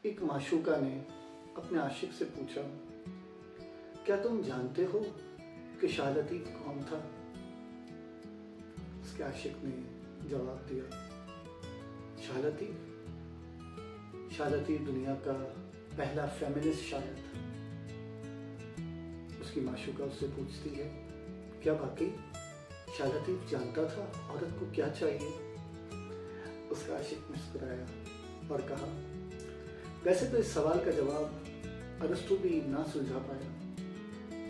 एक माशूका ने अपने आशिक से पूछा, क्या तुम जानते हो कि शाह लतीफ़ कौन था? उसके आशिक ने जवाब दिया, शाह लतीफ़ दुनिया का पहला फेमिनिस्ट शायर था। उसकी माशूका उससे पूछती है, क्या वाकई शाह लतीफ़ जानता था औरत को क्या चाहिए? उसका आशिक मुस्कुराया और कहा, वैसे तो इस सवाल का जवाब अरस्तू भी ना सुलझा पाया,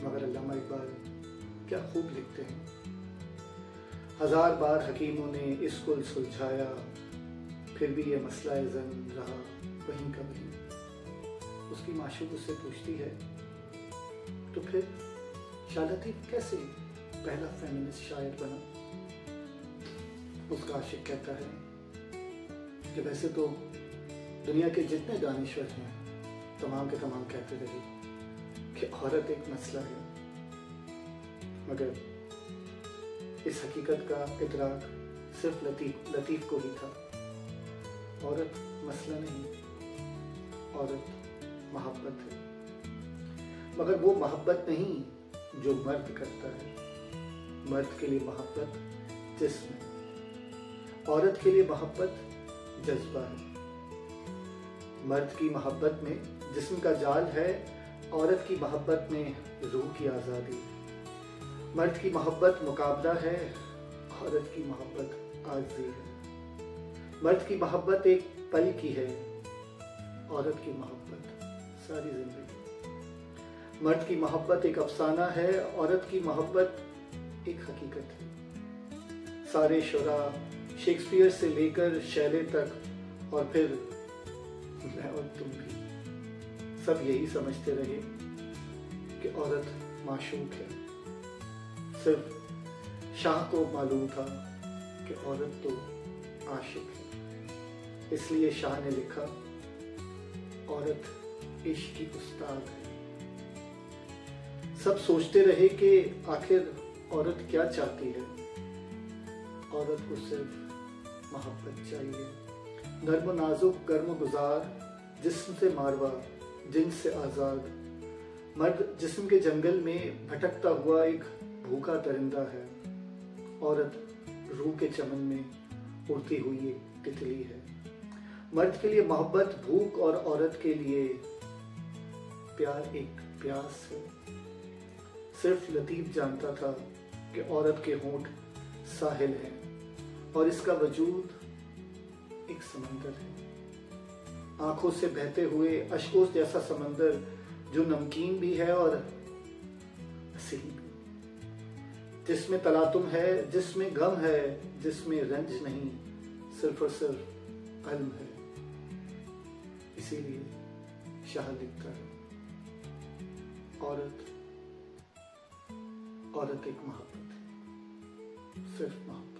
मगर अल्लामा इकबाल क्या खूब लिखते हैं। 1000 बार हकीमों ने इसको सुलझाया, फिर भी ये मसला ज़न रहा वहीं का वहीं। उसकी माशूक उससे पूछती है, तो फिर शाह लतीफ़ कैसे पहला फेमिनिस्ट शायर बना? उसका आशिक कहता है कि वैसे तो दुनिया के जितने दानिश्वर हैं तमाम के तमाम कहते रहे कि औरत एक मसला है, मगर इस हकीकत का इदराक सिर्फ लतीफ़ को ही था। औरत मसला नहीं, औरत मोहब्बत है, मगर वो मोहब्बत नहीं जो मर्द करता है। मर्द के लिए मोहब्बत जिस्म है, औरत के लिए मोहब्बत जज्बा है। मर्द की मोहब्बत में जिस्म का जाल है, औरत की मोहब्बत में रूह की आज़ादी। मर्द की मोहब्बत मुकाबला है, औरत की मोहब्बत आज़ी है। मर्द की मोहब्बत एक पल की है, औरत की मोहब्बत सारी जिंदगी। मर्द की मोहब्बत एक अफसाना है, औरत की मोहब्बत एक हकीकत है। सारे शुरा शेक्सपियर से लेकर शैले तक और फिर मैं और तुम भी सब यही समझते रहे कि औरत माशूक है। सिर्फ शाह को मालूम था कि औरत तो आशिक है, इसलिए शाह ने लिखा, औरत इश्क की उस्ताद है। सब सोचते रहे कि आखिर औरत क्या चाहती है। औरत को सिर्फ मोहब्बत चाहिए, नर्म नाजुक गर्म गुजार, जिस्म से मारवा जिन्स से आज़ाद। मर्द जिस्म के जंगल में भटकता हुआ एक भूखा दरिंदा है, औरत रूह के चमन में उड़ती हुई एक तितली है। मर्द के लिए मोहब्बत भूख और औरत के लिए प्यार एक प्यास है। सिर्फ लतीफ़ जानता था कि औरत के होंठ साहिल हैं और इसका वजूद एक समंदर है, आंखों से बहते हुए अश्कों जैसा समंदर जो नमकीन भी है और हसीन भी, जिसमें तलातुम है, जिसमें गम है, जिसमें रंज नहीं, सिर्फ और सिर्फ अलम है। इसीलिए शाह लिखता है, औरत एक मोहब्बत है, सिर्फ मोहब्बत।